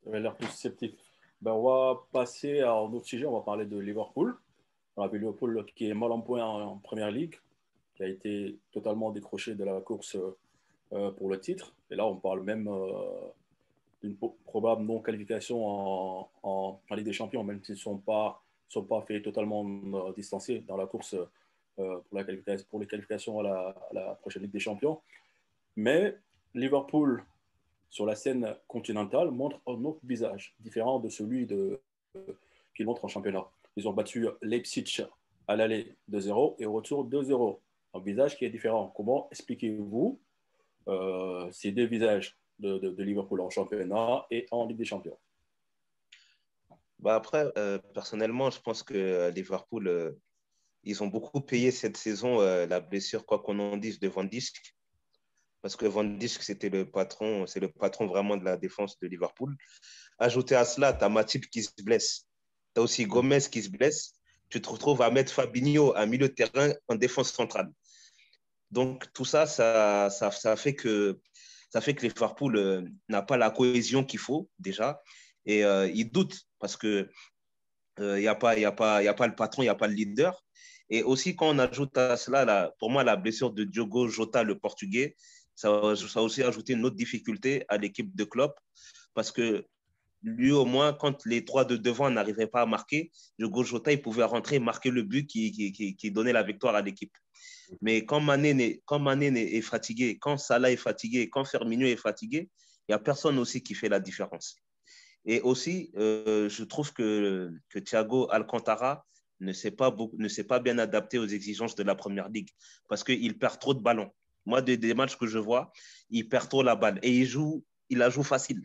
Vous avez l'air tous sceptiques. Ben, on va passer à un autre sujet. On va parler de Liverpool. On a vu Liverpool qui est mal en point en Première Ligue, qui a été totalement décroché de la course pour le titre. Et là, on parle même d'une probable non-qualification en Ligue des Champions, même s'ils ne sont pas fait totalement distancés dans la course pour les qualifications à la prochaine Ligue des Champions. Mais Liverpool, sur la scène continentale, montre un autre visage, différent de celui qu'ils montrent en championnat. Ils ont battu Leipzig à l'aller 2-0 et au retour 2-0. Un visage qui est différent. Comment expliquez-vous ces deux visages de Liverpool en championnat et en Ligue des Champions? Bah après, personnellement, je pense que Liverpool, ils ont beaucoup payé cette saison la blessure, quoi qu'on en dise, de Van Dijk. Parce que Van Dijk, c'est le patron vraiment de la défense de Liverpool. Ajouté à cela, tu as Matip qui se blesse. Tu as aussi Gomez qui se blesse. Tu te retrouves à mettre Fabinho à milieu de terrain en défense centrale. Donc, tout ça, ça fait que Liverpool n'a pas la cohésion qu'il faut déjà. Et il doute parce que y a pas le patron, il n'y a pas le leader. Et aussi, quand on ajoute à cela, pour moi, la blessure de Diogo Jota, le Portugais, ça a aussi ajouté une autre difficulté à l'équipe de Klopp parce que lui, au moins, quand les trois de devant n'arrivaient pas à marquer, Diogo Jota, il pouvait rentrer et marquer le but qui donnait la victoire à l'équipe. Mais quand Mané est fatigué, quand Salah est fatigué, quand Firmino est fatigué, il n'y a personne aussi qui fait la différence. Et aussi, je trouve que Thiago Alcantara ne s'est pas bien adapté aux exigences de la Première Ligue parce qu'il perd trop de ballons. Moi, des matchs que je vois, il perd trop la balle et il la joue facile.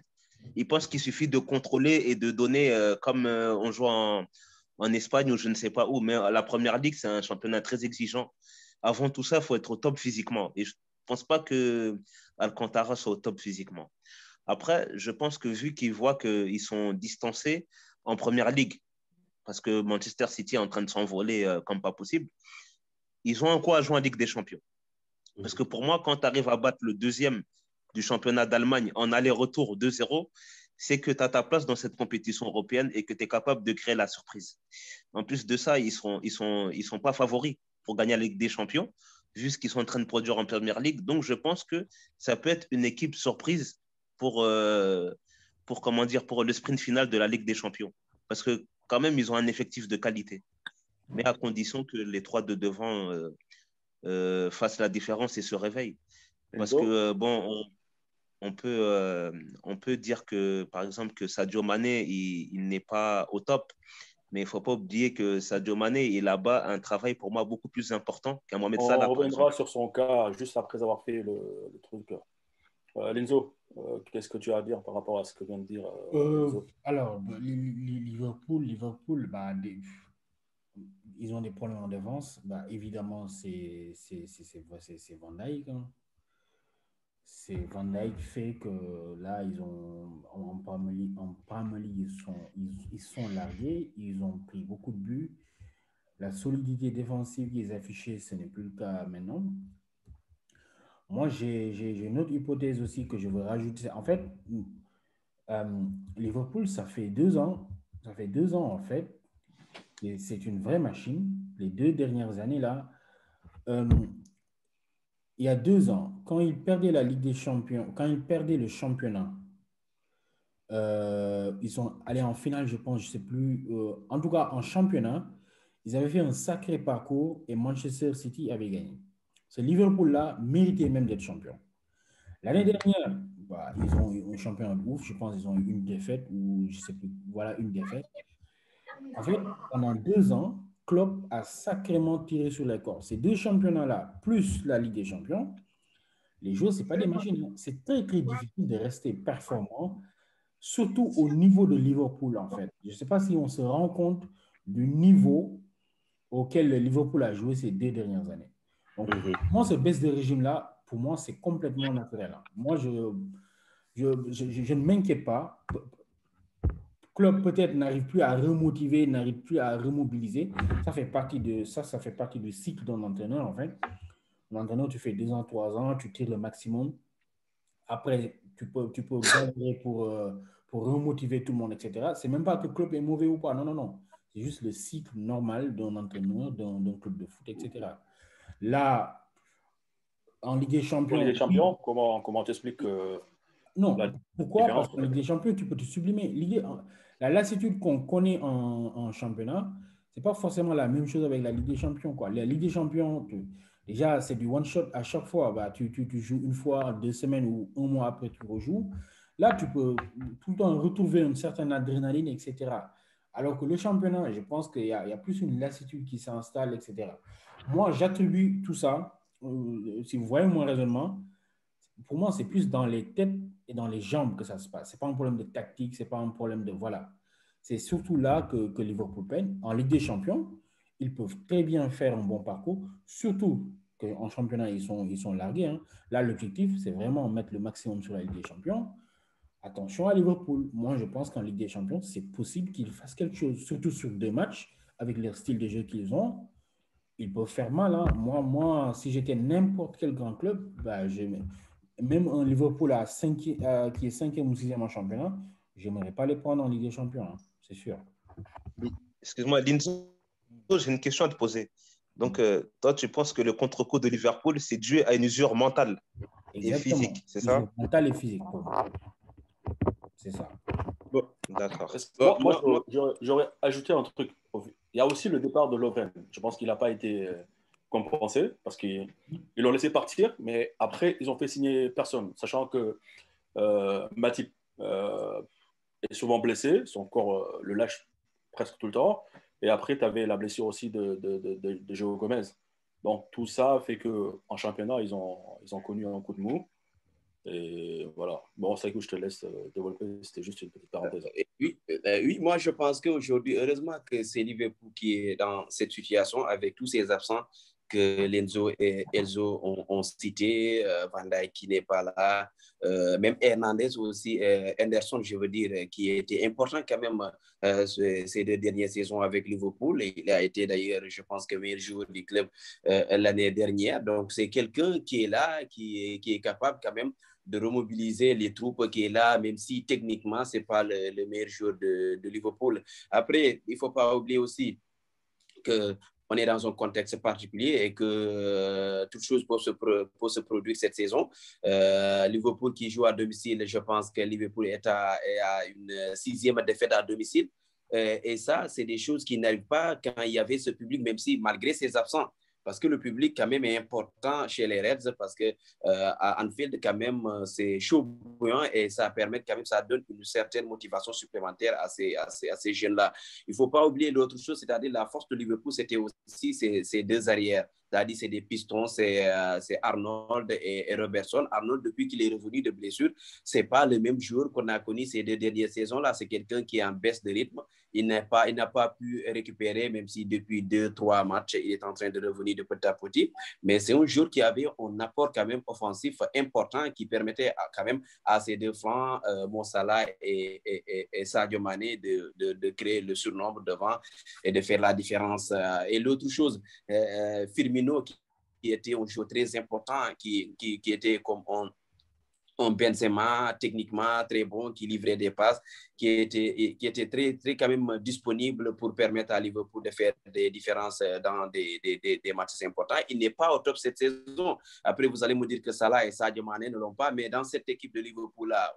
Il pense qu'il suffit de contrôler et de donner comme on joue en Espagne ou je ne sais pas où. Mais la Première Ligue, c'est un championnat très exigeant. Avant tout ça, il faut être au top physiquement. Et je ne pense pas que Alcantara soit au top physiquement. Après, je pense que vu qu'ils voient qu'ils sont distancés en Première Ligue, parce que Manchester City est en train de s'envoler comme pas possible, ils ont quoi à jouer en Ligue des Champions. Parce que pour moi, quand tu arrives à battre le deuxième du championnat d'Allemagne en aller-retour 2-0, c'est que tu as ta place dans cette compétition européenne et que tu es capable de créer la surprise. En plus de ça, ils sont pas favoris pour gagner la Ligue des Champions, vu ce qu'ils sont en train de produire en Première Ligue. Donc, je pense que ça peut être une équipe surprise pour, euh, comment dire, pour le sprint final de la Ligue des Champions. Parce que quand même, ils ont un effectif de qualité. Mais à condition que les trois de devant fassent la différence et se réveillent. Parce que, Enzo? on peut dire que, par exemple, que Sadio Mané, il n'est pas au top. Mais il ne faut pas oublier que Sadio Mané est là-bas un travail pour moi beaucoup plus important qu'un Mohamed On Salah, par reviendra exemple. sur son cas juste après avoir fait le truc. Lenzo, qu'est-ce que tu as à dire par rapport à ce que vient de dire Enzo? Alors, Liverpool, bah, ils ont des problèmes en défense. Bah, évidemment, c'est Van Dijk, hein. C'est Van Dijk fait que là, ils ont en Premier League, ils sont largués, ils ont pris beaucoup de buts. La solidité défensive qu'ils affichaient, ce n'est plus le cas maintenant. Moi, j'ai une autre hypothèse aussi que je veux rajouter. En fait, euh, Liverpool, ça fait 2 ans en fait, et c'est une vraie machine. Les 2 dernières années là, euh, il y a 2 ans, quand ils perdaient la Ligue des Champions, quand ils perdaient le championnat, ils sont allés en finale, je pense, je ne sais plus. En tout cas, en championnat, ils avaient fait un sacré parcours et Manchester City avait gagné. Ce Liverpool-là méritait même d'être champion. L'année dernière, bah, ils ont eu un championnat de ouf. Je pense qu'ils ont eu une défaite ou je ne sais plus. Voilà, une défaite. En fait, pendant 2 ans, Klopp a sacrément tiré sur les cordes. Ces deux championnats-là, plus la Ligue des Champions, les joueurs, ce n'est pas des machines. C'est très, très difficile de rester performant, surtout au niveau de Liverpool, en fait. Je ne sais pas si on se rend compte du niveau auquel le Liverpool a joué ces 2 dernières années. Donc, moi, ce baisse de régime-là, pour moi, c'est complètement naturel, hein. Moi, je ne m'inquiète pas. Club peut-être n'arrive plus à remotiver, n'arrive plus à remobiliser. Ça fait partie du cycle d'un entraîneur, en fait. Un entraîneur, tu fais 2 ans, 3 ans, tu tires le maximum. Après, tu peux galérer pour remotiver tout le monde, etc. C'est même pas que le club est mauvais ou pas. Non, non, non. C'est juste le cycle normal d'un entraîneur, d'un club de foot, etc. Là, en Ligue des Pour les Champions, oui. champions, comment t'expliques la Non. Pourquoi? différence? Parce qu'en Ligue des Champions, tu peux te sublimer. La lassitude qu'on connaît en championnat, c'est pas forcément la même chose avec la Ligue des Champions, quoi. La Ligue des Champions, déjà, c'est du one-shot à chaque fois. Bah, tu joues une fois, 2 semaines ou un mois après, tu rejoues. Là, tu peux tout le temps retrouver une certaine adrénaline, etc. Alors que le championnat, je pense qu'il y a plus une lassitude qui s'installe, etc. Moi, j'attribue tout ça, si vous voyez mon raisonnement, pour moi, c'est plus dans les têtes et dans les jambes que ça se passe. Ce n'est pas un problème de tactique, ce n'est pas un problème de... Voilà. C'est surtout là que Liverpool peine. En Ligue des Champions, ils peuvent très bien faire un bon parcours, surtout qu'en championnat, ils sont largués. Hein. Là, l'objectif, c'est vraiment mettre le maximum sur la Ligue des Champions. Attention à Liverpool. Moi, je pense qu'en Ligue des Champions, c'est possible qu'ils fassent quelque chose, surtout sur 2 matchs, avec leur style de jeu qu'ils ont. Ils peuvent faire mal. Hein. Moi, si j'étais n'importe quel grand club, bah, même un Liverpool qui est 5e ou 6e en championnat, je n'aimerais pas les prendre en Ligue des Champions. Hein. C'est sûr. Excuse-moi, Linzo, j'ai une question à te poser. Donc, toi, tu penses que le contre-coup de Liverpool, c'est dû à une usure mentale et Exactement. physique, c'est ça? Mental et physique. C'est ça. Bon. D'accord. Moi, j'aurais ajouté un truc. Il y a aussi le départ de Lovren. Je pense qu'il n'a pas été compensé parce qu'ils l'ont laissé partir, mais après, ils ont fait signer personne, sachant que Matip est souvent blessé, son corps le lâche presque tout le temps. Et après, tu avais la blessure aussi de João Gomez. Donc, tout ça fait qu'en championnat, ils ont connu un coup de mou. Et voilà. Bon, c'est que je te laisse développer. C'était juste une petite parenthèse. Oui, moi je pense qu'aujourd'hui, heureusement que c'est Liverpool qui est dans cette situation avec tous ces absents que Lenzo et Elzo ont cité, Van Dijk qui n'est pas là, même Hernandez aussi, Henderson, je veux dire, qui était important quand même ces 2 dernières saisons avec Liverpool. Et il a été d'ailleurs, je pense, que meilleur joueur du club l'année dernière. Donc c'est quelqu'un qui est là, qui est capable quand même de remobiliser les troupes qui est là, même si techniquement, ce n'est pas le meilleur joueur de Liverpool. Après, il ne faut pas oublier aussi qu'on est dans un contexte particulier et que toute chose peut se produire cette saison. Liverpool qui joue à domicile, je pense que Liverpool est à une 6e défaite à domicile. Et ça, c'est des choses qui n'arrivent pas quand il y avait ce public, même si malgré ses absents. Parce que le public, quand même, est important chez les Reds parce que à Anfield, quand même, c'est chaud bouillant et ça permet quand même, ça donne une certaine motivation supplémentaire à ces jeunes-là. Il ne faut pas oublier l'autre chose, c'est-à-dire la force de Liverpool, c'était aussi ces 2 arrières. C'est-à-dire, c'est des pistons, c'est Arnold et Robertson. Arnold, depuis qu'il est revenu de blessure, ce n'est pas le même joueur qu'on a connu ces 2 dernières saisons-là. C'est quelqu'un qui est en baisse de rythme. Il n'a pas pu récupérer, même si depuis 2-3 matchs, il est en train de revenir de petit à petit. Mais c'est un joueur qui avait un apport quand même offensif important qui permettait quand même à ses 2 flancs, Mo Salah et Sadio Mané, de créer le surnombre devant et de faire la différence. Et l'autre chose, Firmino, qui était un joueur très important, qui était comme un Benzema techniquement très bon, qui livrait des passes, qui était très, très quand même disponible pour permettre à Liverpool de faire des différences dans des matchs importants. Il n'est pas au top cette saison. Après, vous allez me dire que Salah et Sadio Mané ne l'ont pas, mais dans cette équipe de Liverpool-là,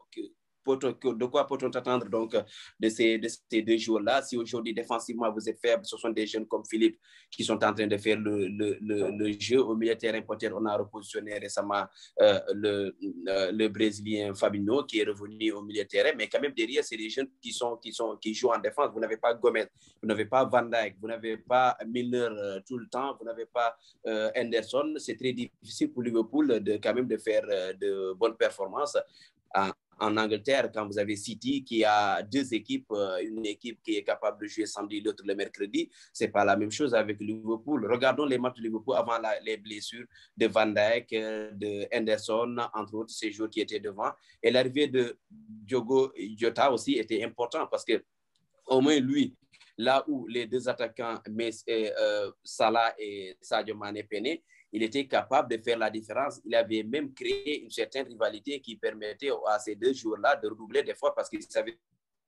de quoi peut-on attendre donc de ces 2 jours-là? Si aujourd'hui, défensivement, vous êtes faible, ce sont des jeunes comme Philippe qui sont en train de faire le jeu. Au milieu de terrain, peut-être, on a repositionné récemment le Brésilien Fabinho qui est revenu au milieu de terrain, mais quand même derrière, c'est des jeunes qui jouent en défense. Vous n'avez pas Gomez, vous n'avez pas Van Dijk, vous n'avez pas Milner tout le temps, vous n'avez pas Henderson. C'est très difficile pour Liverpool quand même de faire de bonnes performances. En Angleterre, quand vous avez City qui a 2 équipes, une équipe qui est capable de jouer samedi, l'autre le mercredi, ce n'est pas la même chose avec Liverpool. Regardons les matchs de Liverpool avant les blessures de Van Dijk, de Henderson, entre autres, ces joueurs qui étaient devant. Et l'arrivée de Diogo Jota aussi était important parce que au moins lui, là où les 2 attaquants, Salah et Sadio Mané peinaient, il était capable de faire la différence. Il avait même créé une certaine rivalité qui permettait à ces deux joueurs-là de redoubler d'efforts parce qu'il savait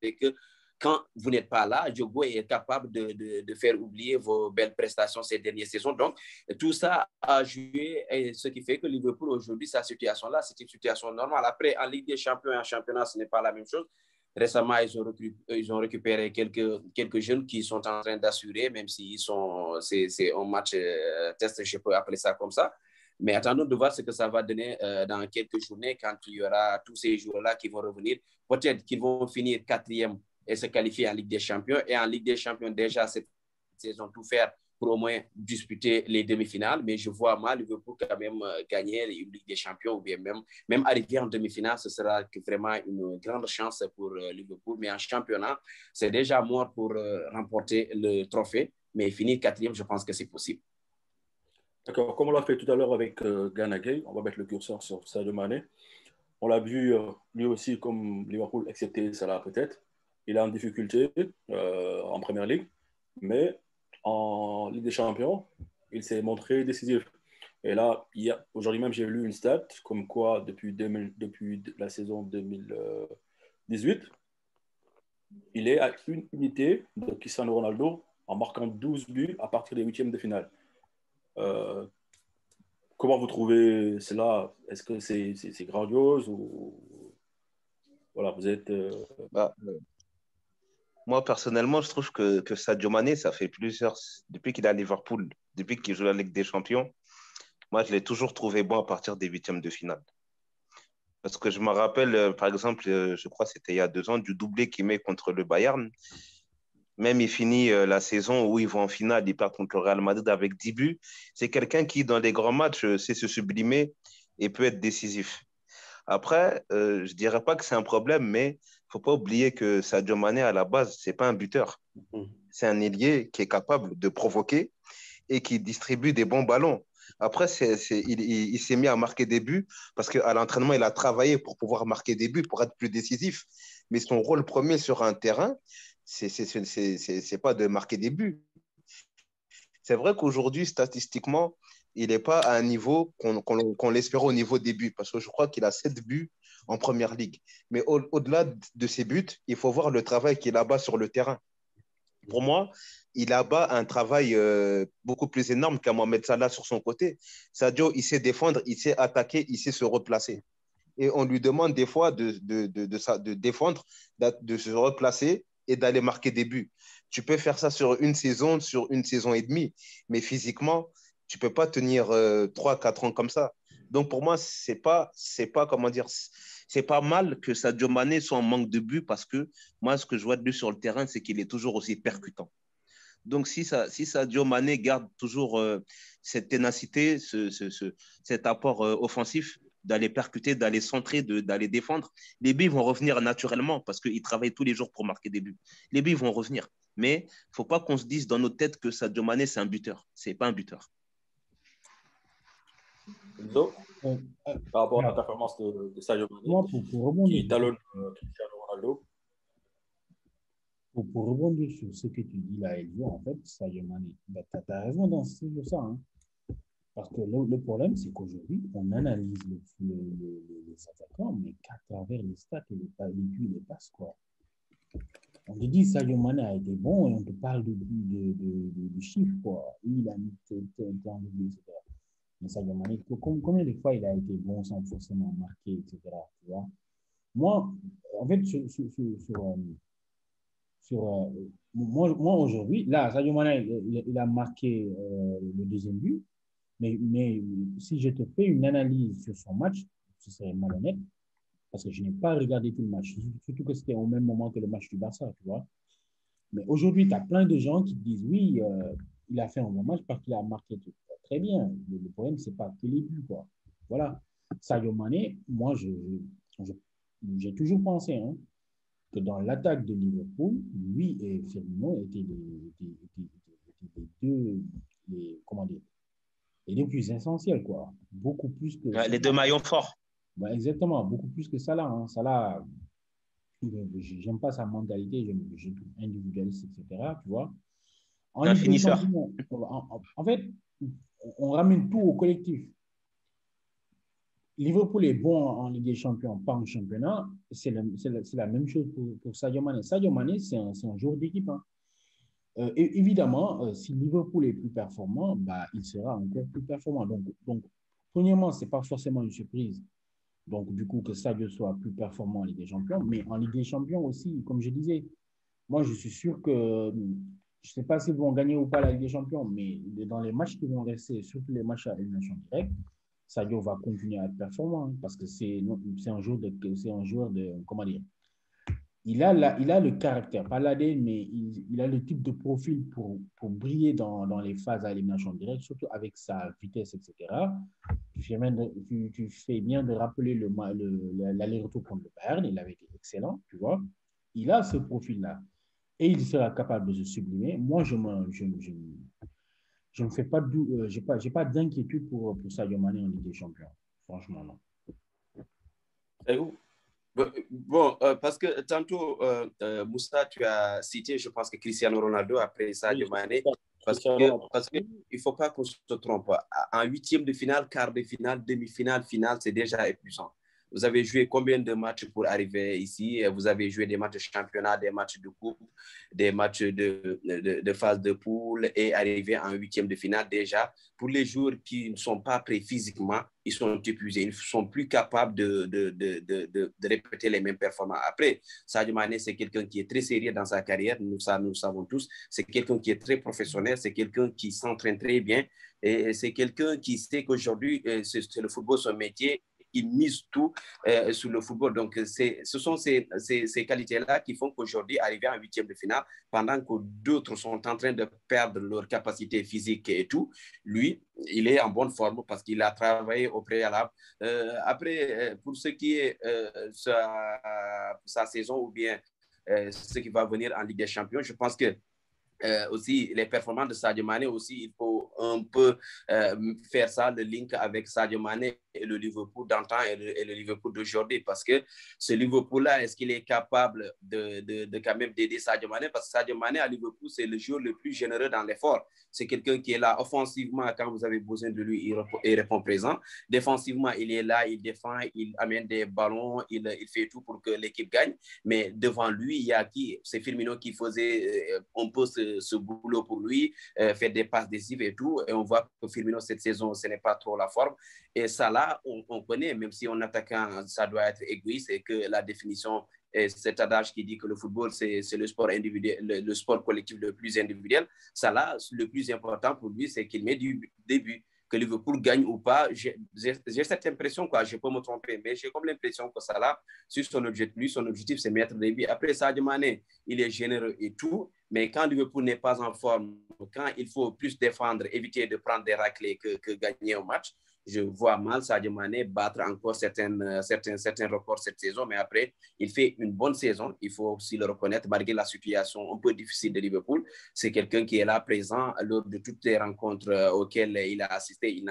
que quand vous n'êtes pas là, Diogo est capable de faire oublier vos belles prestations ces dernières saisons. Donc, tout ça a joué, et ce qui fait que Liverpool, aujourd'hui, sa situation-là, c'est une situation normale. Après, en Ligue des Champions et en championnat, ce n'est pas la même chose. Récemment, ils ont récupéré quelques jeunes qui sont en train d'assurer, même si c'est un match test, je peux appeler ça comme ça. Mais attendons de voir ce que ça va donner dans quelques journées quand il y aura tous ces joueurs-là qui vont revenir. Peut-être qu'ils vont finir quatrième et se qualifier en Ligue des Champions. Et en Ligue des Champions, déjà, cette saison, tout faire pour au moins disputer les demi-finales. Mais je vois mal Liverpool quand même gagner une Ligue des Champions ou bien même arriver en demi-finale. Ce sera vraiment une grande chance pour Liverpool. Mais en championnat, c'est déjà mort pour remporter le trophée. Mais finir quatrième, je pense que c'est possible. D'accord, comme on l'a fait tout à l'heure avec Gana Gueye, on va mettre le curseur sur Sadio Mané. On l'a vu lui aussi comme Liverpool, excepté Salah peut-être. Il est en difficulté en Première Ligue, mais en Ligue des Champions, il s'est montré décisif. Et là, aujourd'hui même, j'ai lu une stat comme quoi depuis la saison 2018, il est à une unité de Cristiano Ronaldo en marquant 12 buts à partir des huitièmes de finale. Comment vous trouvez cela? Est-ce que c'est grandiose ou voilà, vous êtes Bah, moi, personnellement, je trouve que Sadio Mané, ça fait depuis qu'il est à Liverpool, depuis qu'il joue la Ligue des Champions, moi, je l'ai toujours trouvé bon à partir des huitièmes de finale. Parce que je me rappelle, par exemple, je crois que c'était il y a 2 ans, du doublé qu'il met contre le Bayern. Même il finit la saison où ils vont en finale, ils perdent contre le Real Madrid avec 10 buts. C'est quelqu'un qui, dans les grands matchs, sait se sublimer et peut être décisif. Après, je ne dirais pas que c'est un problème, mais il ne faut pas oublier que Sadio Mané, à la base, ce n'est pas un buteur. C'est un ailier qui est capable de provoquer et qui distribue des bons ballons. Après, il s'est mis à marquer des buts parce qu'à l'entraînement, il a travaillé pour pouvoir marquer des buts, pour être plus décisif. Mais son rôle premier sur un terrain, c'est pas de marquer des buts. C'est vrai qu'aujourd'hui, statistiquement, il n'est pas à un niveau qu'on l'espérait au niveau des buts, parce que je crois qu'il a 7 buts en première ligue. Mais au-delà de ses buts, il faut voir le travail qu'il abat sur le terrain. Pour moi, il abat un travail beaucoup plus énorme qu'à Mohamed Salah sur son côté. Sadio, il sait défendre, il sait attaquer, il sait se replacer. Et on lui demande des fois de défendre, de se replacer et d'aller marquer des buts. Tu peux faire ça sur une saison et demie, mais physiquement, tu ne peux pas tenir 3-4 ans comme ça. Donc pour moi, comment dire, c'est pas mal que Sadio Mané soit en manque de buts parce que moi, ce que je vois de lui sur le terrain, c'est qu'il est toujours aussi percutant. Donc, si Sadio Mané garde toujours cette ténacité, cet apport offensif, d'aller percuter, d'aller centrer, d'aller défendre, les buts vont revenir naturellement parce qu'il travaille tous les jours pour marquer des buts. Les buts vont revenir. Mais il ne faut pas qu'on se dise dans notre tête que Sadio Mané, c'est un buteur. Ce n'est pas un buteur. Enzo, par rapport à la performance de Sadio Mané, moi, pour rebondir, qui talonne Cristiano Ronaldo. Pour rebondir sur ce que tu dis là, Elio, en fait, Sadio Mané, ben, tu as raison dans ce ça. Hein. Parce que le problème, c'est qu'aujourd'hui, on analyse les attaquants, mais qu'à travers les stats et les buts et les passes, quoi. On te dit Sadio Mané a été bon et on te parle de chiffres, quoi. Oui, il a mis tant de buts, etc. Mais Sadio Mané, combien de fois il a été bon sans forcément marquer, etc. Tu vois? Moi, en fait, moi aujourd'hui, là, Sadio Mané, il a marqué le deuxième but. Mais si je te fais une analyse sur son match, ce serait malhonnête parce que je n'ai pas regardé tout le match. Surtout que c'était au même moment que le match du Barça, tu vois. Mais aujourd'hui, tu as plein de gens qui te disent oui, il a fait un bon match parce qu'il a marqué tout. Très bien. Le problème, ce n'est pas que les buts, quoi. Voilà. Sadio Mané, moi, j'ai toujours pensé que dans l'attaque de Liverpool, lui et Firmino étaient comment dire, les deux plus essentiels, quoi. Beaucoup plus que... Les deux maillons forts. Ouais, exactement, beaucoup plus que Salah. Hein. Salah, j'aime pas sa mentalité, je trouve individualiste, etc. Tu vois. Un finisseur. En fait, on ramène tout au collectif. Liverpool est bon en Ligue des Champions, pas en championnat. C'est la même chose pour Sadio Mané. Sadio Mané, c'est un joueur d'équipe. Hein. Et évidemment, si Liverpool est plus performant, bah, il sera encore plus performant. Donc premièrement, ce n'est pas forcément une surprise. Donc, du coup, que Sadio soit plus performant en Ligue des Champions. Mais en Ligue des Champions aussi, comme je disais, moi, je suis sûr que, je ne sais pas s'ils vont gagner ou pas la Ligue des Champions, mais dans les matchs qui vont rester, surtout les matchs à élimination directe, Sadio va continuer à être performant, hein, parce que c'est un joueur de, comment dire, il a le caractère, pas l'ADN, mais il a le type de profil pour briller dans les phases à élimination directe, surtout avec sa vitesse, etc. Tu fais bien de rappeler l'aller-retour contre le Bayern, il avait été excellent, tu vois. Il a ce profil-là et il sera capable de se sublimer. Moi, je ne fais pas j'ai pas d'inquiétude pour Sadio Mané en Ligue des Champions. Franchement, non. Et où? Bon, parce que tantôt, Moussa, tu as cité, je pense que Cristiano Ronaldo après Sadio Mané, parce qu'il ne faut pas qu'on se trompe. En huitième de finale, quart de finale, demi-finale, finale, c'est déjà épuisant. Vous avez joué combien de matchs pour arriver ici? Vous avez joué des matchs de championnat, des matchs de coupe, des matchs de phase de poule et arriver en huitième de finale déjà. Pour les joueurs qui ne sont pas prêts physiquement, ils sont épuisés. Ils ne sont plus capables de répéter les mêmes performances. Après, Sadio Mané, c'est quelqu'un qui est très sérieux dans sa carrière. Nous savons tous. C'est quelqu'un qui est très professionnel. C'est quelqu'un qui s'entraîne très bien. Et c'est quelqu'un qui sait qu'aujourd'hui, c'est le football son métier. Il mise tout sur le football. Donc, ce sont ces qualités-là qui font qu'aujourd'hui, arriver en huitième de finale, pendant que d'autres sont en train de perdre leur capacité physique et tout, lui, il est en bonne forme parce qu'il a travaillé au préalable. Après, pour ce qui est sa saison ou bien ce qui va venir en Ligue des Champions, je pense que aussi les performances de Sadio Mané aussi, il faut un peu faire ça, le link avec Sadio Mané et le Liverpool d'antan et le Liverpool d'aujourd'hui, parce que ce Liverpool-là, est-ce qu'il est capable de quand même d'aider Sadio Mané? Parce que Sadio Mané à Liverpool, c'est le joueur le plus généreux dans l'effort. C'est quelqu'un qui est là offensivement quand vous avez besoin de lui, il répond présent. Défensivement, il est là, il défend, il amène des ballons, il fait tout pour que l'équipe gagne. Mais devant lui, il y a qui? C'est Firmino qui faisait un peu ce boulot pour lui, faire des passes décisives et tout. Et on voit que Firmino, cette saison, ce n'est pas trop la forme. Et ça, là, on connaît, même si en attaquant, ça doit être égoïste et que la définition, cet adage qui dit que le football, c'est le sport individuel, le sport collectif le plus individuel. Ça, là, le plus important pour lui, c'est qu'il met du début. Que Liverpool gagne ou pas, j'ai cette impression, quoi, je peux me tromper, mais j'ai comme l'impression que ça là, sur son objectif, c'est mettre des buts. Après, Sadio Mané, il est généreux et tout, mais quand Liverpool n'est pas en forme, quand il faut plus défendre, éviter de prendre des raclés que gagner un match, je vois mal Sadio Mané battre encore certains records cette saison, mais après, il fait une bonne saison, il faut aussi le reconnaître, malgré la situation un peu difficile de Liverpool. C'est quelqu'un qui est là présent lors de toutes les rencontres auxquelles il a assisté. Il